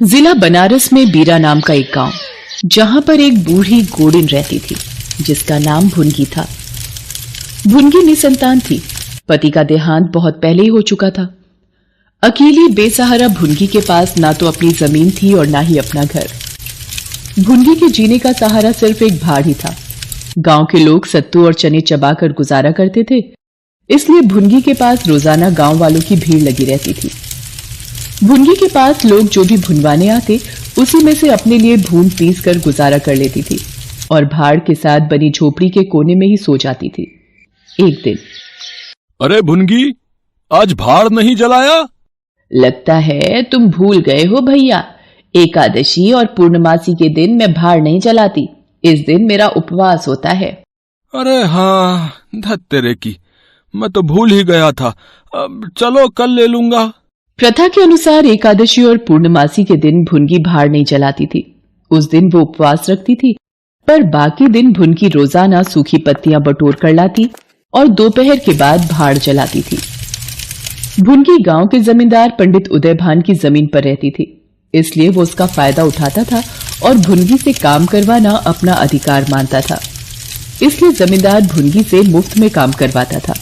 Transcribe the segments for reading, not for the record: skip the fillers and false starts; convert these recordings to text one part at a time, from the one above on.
जिला बनारस में बीरा नाम का एक गांव, जहां पर एक बूढ़ी गोडिन रहती थी जिसका नाम भुनगी था। भुनगी निसंतान थी। पति का देहांत बहुत पहले ही हो चुका था। अकेली बेसहारा भुनगी के पास ना तो अपनी जमीन थी और ना ही अपना घर। भुनगी के जीने का सहारा सिर्फ एक भाड़ ही था। गांव के लोग सत्तू और चने चबाकर गुजारा करते थे, इसलिए भुनगी के पास रोजाना गांव वालों की भीड़ लगी रहती थी। भुनगी के पास लोग जो भी भुनवाने आते उसी में से अपने लिए भून पीस कर गुजारा कर लेती थी और भाड़ के साथ बनी झोपड़ी के कोने में ही सो जाती थी। एक दिन, अरे भुनगी, आज भाड़ नहीं जलाया? लगता है तुम भूल गए हो भैया, एकादशी और पूर्णमासी के दिन मैं भाड़ नहीं जलाती। इस दिन मेरा उपवास होता है। अरे हाँ, धत तेरे की, मैं तो भूल ही गया था। अब चलो कल ले लूंगा। प्रथा के अनुसार एकादशी और पूर्णमासी के दिन भुनगी भाड़ नहीं जलाती थी। उस दिन वो उपवास रखती थी, पर बाकी दिन भुनगी रोजाना सूखी पत्तियां बटोर कर लाती और दोपहर के बाद भाड़ जलाती थी। भुनगी गांव के जमींदार पंडित उदय भान की जमीन पर रहती थी, इसलिए वो उसका फायदा उठाता था और भुनगी से काम करवाना अपना अधिकार मानता था। इसलिए जमींदार भुनगी से मुफ्त में काम करवाता था।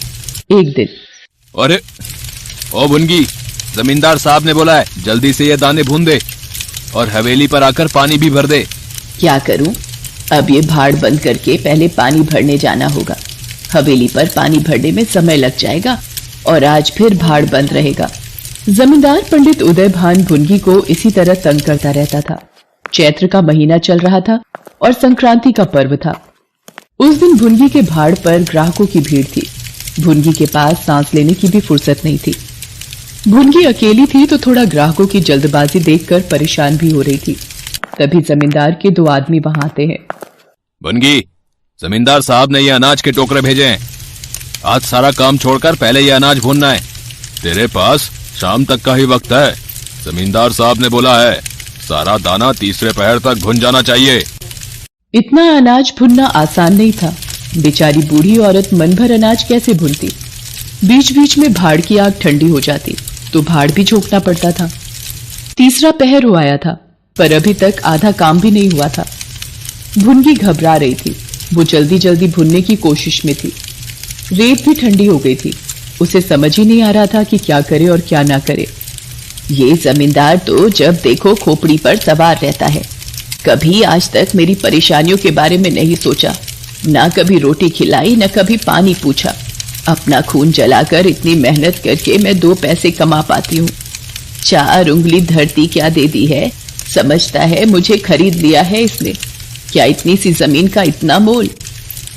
एक दिन, अरे ओ भुनगी, जमींदार साहब ने बोला है जल्दी से ये दाने भून दे और हवेली पर आकर पानी भी भर दे। क्या करूं? अब ये भाड़ बंद करके पहले पानी भरने जाना होगा। हवेली पर पानी भरने में समय लग जाएगा और आज फिर भाड़ बंद रहेगा। जमींदार पंडित उदय भान भुनगी को इसी तरह तंग करता रहता था। चैत्र का महीना चल रहा था और संक्रांति का पर्व था। उस दिन भुनगी के भाड़ पर ग्राहकों की भीड़ थी। भुनगी के पास सांस लेने की भी फुर्सत नहीं थी। भुनगी अकेली थी तो थोड़ा ग्राहकों की जल्दबाजी देखकर परेशान भी हो रही थी। तभी जमींदार के दो आदमी वहां आते हैं। भुनगी, जमींदार साहब ने ये अनाज के टोकरे भेजे हैं। आज सारा काम छोड़कर पहले ये अनाज भूनना है। तेरे पास शाम तक का ही वक्त है। जमींदार साहब ने बोला है सारा दाना तीसरे पहर तक भुन जाना चाहिए। इतना अनाज भुनना आसान नहीं था। बेचारी बूढ़ी औरत मन भर अनाज कैसे भूनती? बीच बीच में भाड़ की आग ठंडी हो जाती तो भाड़ भी झोंकना पड़ता था। तीसरा पहर हो आया था, पर अभी तक आधा काम भी नहीं हुआ था। भुनगी घबरा रही थी। वो जल्दी जल्दी भुनने की कोशिश में थी। रेत भी ठंडी हो गई थी। उसे समझ ही नहीं आ रहा था कि क्या करे और क्या ना करे। ये जमींदार तो जब देखो खोपड़ी पर सवार रहता है। कभी आज तक मेरी परेशानियों के बारे में नहीं सोचा, ना कभी रोटी खिलाई, न कभी पानी पूछा। अपना खून जलाकर इतनी मेहनत करके मैं 2 पैसे कमा पाती हूँ। 4 उंगली धरती क्या दे दी है, समझता है मुझे खरीद लिया है इसने। क्या इतनी सी जमीन का इतना मोल?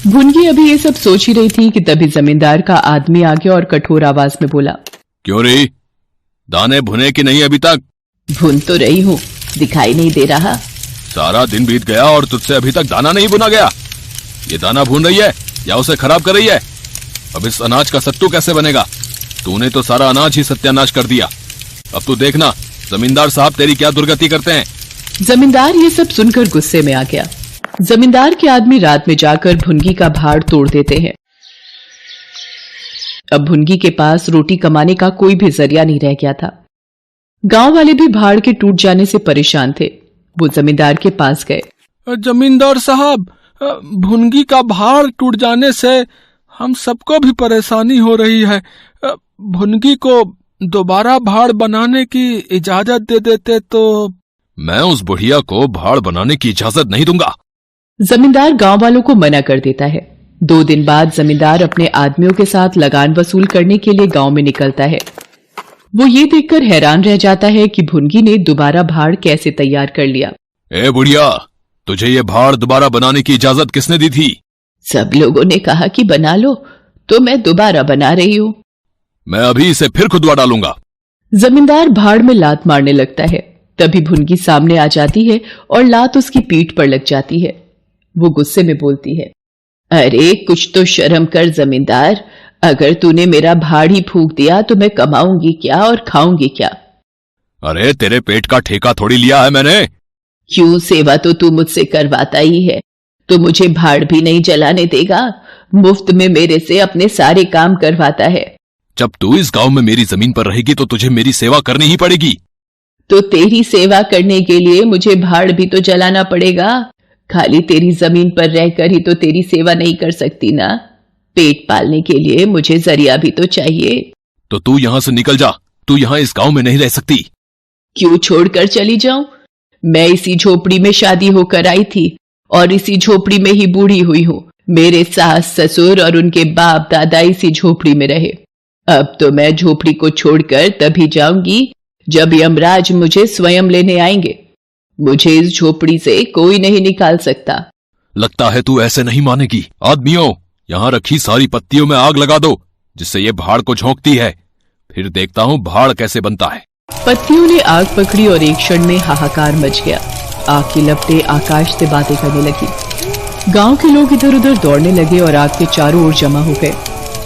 भुनगी अभी ये सब सोच ही रही थी कि तभी जमींदार का आदमी आ गया और कठोर आवाज में बोला, क्यों रे, दाने भुने कि नहीं अभी तक? भुन तो रही हूँ, दिखाई नहीं दे रहा? सारा दिन बीत गया और तुझसे अभी तक दाना नहीं भुना गया। ये दाना भून रही है या उसे खराब कर रही है? अब इस अनाज का सत्तू कैसे बनेगा? तूने तो सारा अनाज ही सत्यानाश कर दिया। अब तू देखना जमींदार साहब तेरी क्या दुर्गति करते हैं। जमींदार ये सब सुनकर गुस्से में आ गया। जमींदार के आदमी रात में जाकर भुनगी का भाड़ तोड़ देते हैं। अब भुनगी के पास रोटी कमाने का कोई भी जरिया नहीं रह गया था। गांव वाले भी भाड़ के टूट जाने से परेशान थे। वो जमींदार के पास गए। जमींदार साहब, भुनगी का भाड़ टूट जाने से हम सबको भी परेशानी हो रही है। भुनगी को दोबारा भाड़ बनाने की इजाजत दे देते तो। मैं उस बुढ़िया को भाड़ बनाने की इजाजत नहीं दूंगा। जमींदार गांव वालों को मना कर देता है। 2 दिन बाद जमींदार अपने आदमियों के साथ लगान वसूल करने के लिए गांव में निकलता है। वो ये देखकर हैरान रह जाता है कि भुनगी ने दोबारा भाड़ कैसे तैयार कर लिया। ए बुढ़िया, तुझे ये भाड़ दोबारा बनाने की इजाजत किसने दी थी? सब लोगों ने कहा कि बना लो, तो मैं दोबारा बना रही हूँ। मैं अभी इसे फिर खुदवा डालूंगा। जमींदार भाड़ में लात मारने लगता है। तभी भुनगी सामने आ जाती है और लात उसकी पीठ पर लग जाती है। वो गुस्से में बोलती है, अरे कुछ तो शर्म कर जमींदार, अगर तूने मेरा भाड़ ही फूंक दिया तो मैं कमाऊंगी क्या और खाऊंगी क्या? अरे तेरे पेट का ठेका थोड़ी लिया है मैंने। क्यों, सेवा तो तू मुझसे करवाता ही है, तो मुझे भाड़ भी नहीं जलाने देगा? मुफ्त में मेरे से अपने सारे काम करवाता है। जब तू इस गांव में मेरी जमीन पर रहेगी तो तुझे मेरी सेवा करनी ही पड़ेगी। तो तेरी सेवा करने के लिए मुझे भाड़ भी तो जलाना पड़ेगा। खाली तेरी जमीन पर रहकर ही तो तेरी सेवा नहीं कर सकती ना। पेट पालने के लिए मुझे जरिया भी तो चाहिए। तो तू यहाँ से निकल जा, तू यहाँ इस गांव में नहीं रह सकती। क्यों छोड़कर चली जाऊं? मैं इसी झोपड़ी में शादी होकर आई थी और इसी झोपड़ी में ही बूढ़ी हुई हूं। मेरे सास ससुर और उनके बाप दादा इसी झोपड़ी में रहे। अब तो मैं झोपड़ी को छोड़कर तभी जाऊंगी जब यमराज मुझे स्वयं लेने आएंगे। मुझे इस झोपड़ी से कोई नहीं निकाल सकता। लगता है तू ऐसे नहीं मानेगी। आदमियों, यहाँ रखी सारी पत्तियों में आग लगा दो जिससे ये भाड़ को झोंकती है। फिर देखता हूँ भाड़ कैसे बनता है। पत्तियों ने आग पकड़ी और एक क्षण में हाहाकार मच गया। आग की लपटें आकाश से बातें करने लगी। गांव के लोग इधर उधर दौड़ने लगे और आग के चारों ओर जमा हो गए।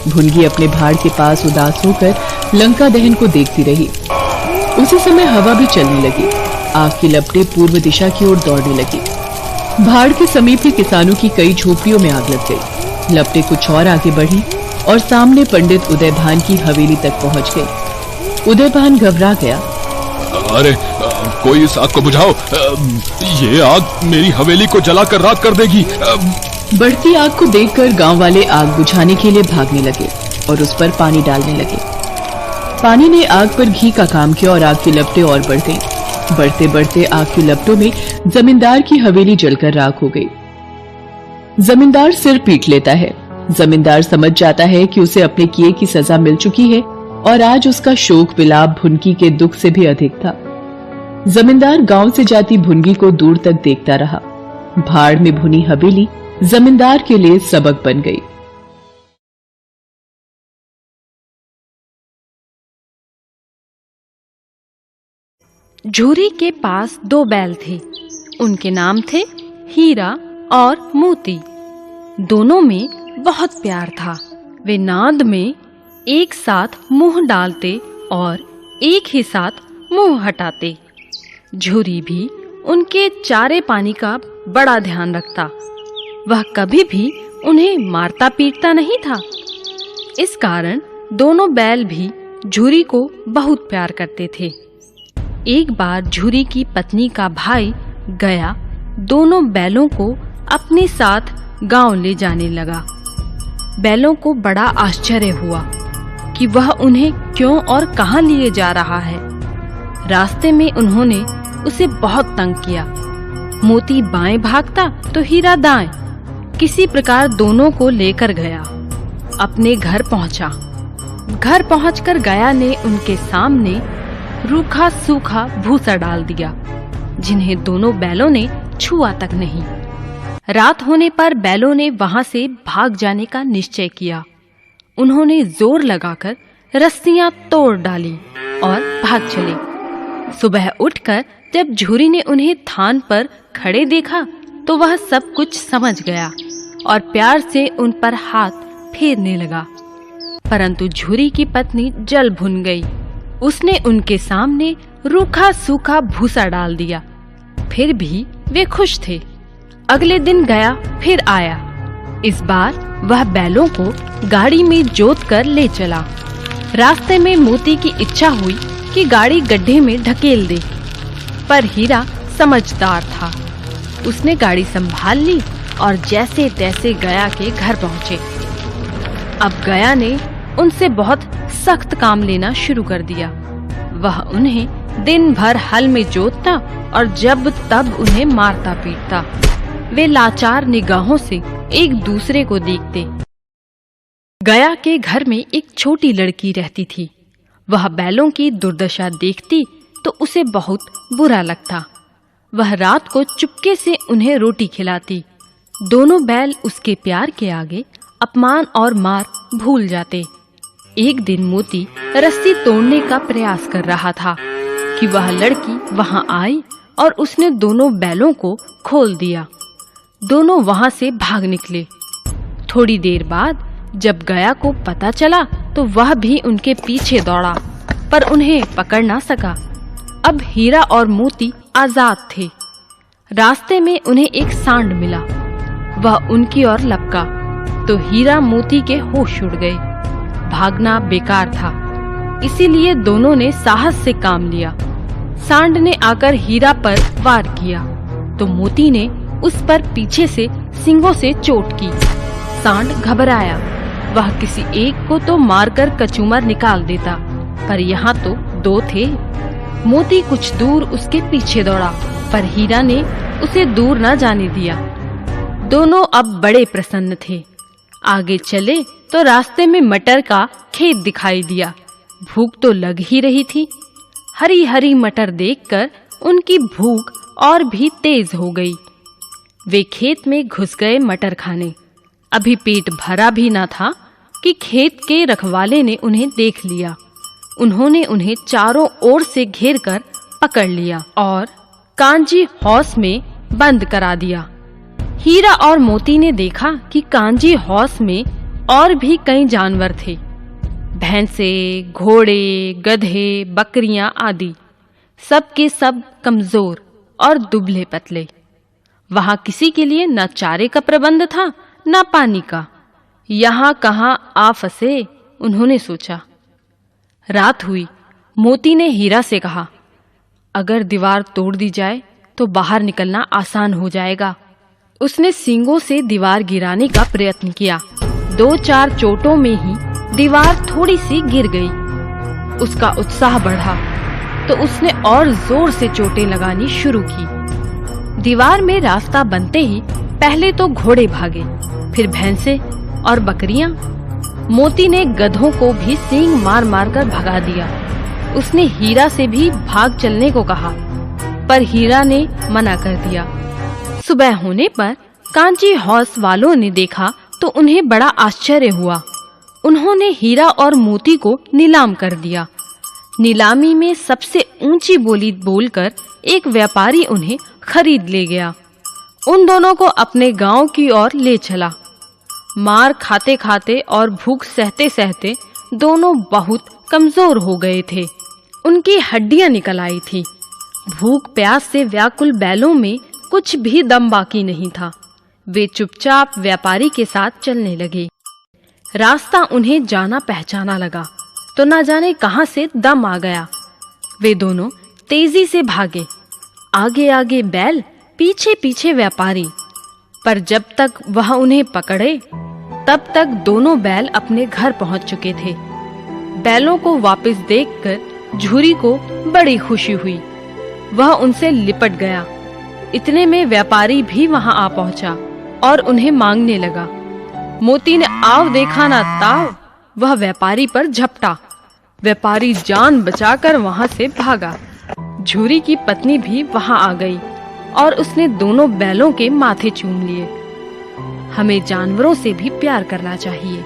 भुनगी अपने भाड़ के पास उदास होकर लंका दहन को देखती रही। उसी समय हवा भी चलने लगी। आग की लपटें पूर्व दिशा की ओर दौड़ने लगी। भाड़ के समीप ही किसानों की कई झोपड़ियों में आग लग गई। लपटें कुछ और आगे बढ़ी और सामने पंडित उदयभान की हवेली तक पहुंच गई। उदयभान घबरा गया। अरे कोई इस आग को बुझाओ, ये आग मेरी हवेली को जलाकर राख कर देगी। बढ़ती आग को देखकर गांव वाले आग बुझाने के लिए भागने लगे और उस पर पानी डालने लगे। पानी ने आग पर घी का काम किया और आग की लपटें और बढ़ गईं। बढ़ते बढ़ते आग की लपटों में जमींदार की हवेली जलकर राख हो गई। जमींदार सिर पीट लेता है। जमींदार समझ जाता है कि उसे अपने किए की सजा मिल चुकी है और आज उसका शोक विलाप भुनगी के दुख से भी अधिक था। जमींदार गांव से जाती भुनगी को दूर तक देखता रहा। भाड़ में भुनी हवेली जमींदार के लिए सबक बन गई। झूरी के पास 2 बैल थे। उनके नाम थे हीरा और मोती। दोनों में बहुत प्यार था। वे नाद में एक साथ मुंह डालते और एक ही साथ मुंह हटाते। झूरी भी उनके चारे पानी का बड़ा ध्यान रखता। वह कभी भी उन्हें मारता पीटता नहीं था। इस कारण दोनों बैल भी झूरी को बहुत प्यार करते थे। एक बार झूरी की पत्नी का भाई गया दोनों बैलों को अपने साथ गांव ले जाने लगा। बैलों को बड़ा आश्चर्य हुआ कि वह उन्हें क्यों और कहां लिए जा रहा है। रास्ते में उन्होंने उसे बहुत तंग किया। मोती बाएं भागता तो हीरा दाएं। किसी प्रकार दोनों को लेकर गया। अपने घर पहुंचा। घर पहुंचकर गया ने उनके सामने रूखा सूखा भूसा डाल दिया, जिन्हें दोनों बैलों ने छुआ तक नहीं। रात होने पर बैलों ने वहां से भाग जाने का निश्चय किया। उन्होंने जोर लगाकर रस्सियां तोड़ डाली और भाग चले। सुबह उठकर जब झूरी ने उन्हें थान पर खड़े देखा तो वह सब कुछ समझ गया और प्यार से उन पर हाथ फेरने लगा। परंतु झूरी की पत्नी जल भुन गई। उसने उनके सामने रूखा सूखा भूसा डाल दिया। फिर भी वे खुश थे। अगले दिन गया फिर आया। इस बार वह बैलों को गाड़ी में जोत कर ले चला। रास्ते में मोती की इच्छा हुई कि गाड़ी गड्ढे में ढकेल दे, पर हीरा समझदार था। उसने गाड़ी संभाल ली और जैसे तैसे गया के घर पहुंचे। अब गया ने उनसे बहुत सख्त काम लेना शुरू कर दिया। वह उन्हें दिन भर हल में जोतता और जब तब उन्हें मारता पीटता। वे लाचार निगाहों से एक दूसरे को देखते। गया के घर में एक छोटी लड़की रहती थी। वह बैलों की दुर्दशा देखती तो उसे बहुत बुरा लगता। वह रात को चुपके से उन्हें रोटी खिलाती। दोनों बैल उसके प्यार के आगे अपमान और मार भूल जाते। एक दिन मोती रस्सी तोड़ने का प्रयास कर रहा था कि वह लड़की वहां आई और उसने दोनों बैलों को खोल दिया। दोनों वहां से भाग निकले। थोड़ी देर बाद जब गया को पता चला तो वह भी उनके पीछे दौड़ा, पर उन्हें पकड़ ना सका। अब हीरा और मोती आजाद थे। रास्ते में उन्हें एक सांड मिला। वह उनकी ओर लपका तो हीरा मोती के होश उड़ गए। भागना बेकार था, इसीलिए दोनों ने साहस से काम लिया। सांड ने आकर हीरा पर वार किया तो मोती ने उस पर पीछे से सींगों से चोट की। सांड घबराया, वह किसी एक को तो मारकर कचूमर निकाल देता, पर यहाँ तो दो थे। मोती कुछ दूर उसके पीछे दौड़ा, पर हीरा ने उसे दूर न जाने दिया। दोनों अब बड़े प्रसन्न थे। आगे चले तो रास्ते में मटर का खेत दिखाई दिया। भूख तो लग ही रही थी। हरी हरी मटर देखकर उनकी भूख और भी तेज हो गई। वे खेत में घुस गए मटर खाने। अभी पेट भरा भी न था कि खेत के रखवाले ने उन्हें देख लिया। उन्होंने उन्हें चारों ओर से घेरकर पकड़ लिया और कांजी हौस में बंद करा दिया। हीरा और मोती ने देखा कि कांजी हौस में और भी कई जानवर थे, भैंसे, घोड़े, गधे, बकरियां आदि, सब के सब कमजोर और दुबले पतले। वहां किसी के लिए न चारे का प्रबंध था न पानी का। यहाँ कहाँ आ फंसे, उन्होंने सोचा। रात हुई। मोती ने हीरा से कहा, अगर दीवार तोड़ दी जाए तो बाहर निकलना आसान हो जाएगा। उसने सींगों से दीवार गिराने का प्रयत्न किया। 2-4 चोटों में ही दीवार थोड़ी सी गिर गई। उसका उत्साह बढ़ा तो उसने और जोर से चोटें लगानी शुरू की। दीवार में रास्ता बनते ही पहले तो घोड़े भागे, फिर भैंसे और बकरियां। मोती ने गधों को भी सींग मार मार कर भगा दिया। उसने हीरा से भी भाग चलने को कहा, पर हीरा ने मना कर दिया। सुबह होने पर कांची हौस वालों ने देखा तो उन्हें बड़ा आश्चर्य हुआ। उन्होंने हीरा और मोती को नीलाम कर दिया। नीलामी में सबसे ऊंची बोली बोलकर एक व्यापारी उन्हें खरीद ले गया। उन दोनों को अपने गांव की ओर ले चला। मार खाते खाते और भूख सहते सहते दोनों बहुत कमजोर हो गए थे। उनकी हड्डियां निकल आई थी। भूख प्यास से व्याकुल बैलों में कुछ भी दम बाकी नहीं था। वे चुपचाप व्यापारी के साथ चलने लगे। रास्ता उन्हें जाना पहचाना लगा तो न जाने कहां से दम आ गया। वे दोनों तेजी से भागे, आगे आगे बैल, पीछे पीछे व्यापारी। पर जब तक वह उन्हें पकड़े तब तक दोनों बैल अपने घर पहुंच चुके थे। बैलों को वापस देखकर झूरी को बड़ी खुशी हुई। वह उनसे लिपट गया। इतने में व्यापारी भी वहां आ पहुंचा और उन्हें मांगने लगा। मोती ने आव देखा ना ताव, वह व्यापारी पर झपटा। व्यापारी जान बचाकर वहां से भागा। झूरी की पत्नी भी वहां आ गई और उसने दोनों बैलों के माथे चूम लिए। हमें जानवरों से भी प्यार करना चाहिए।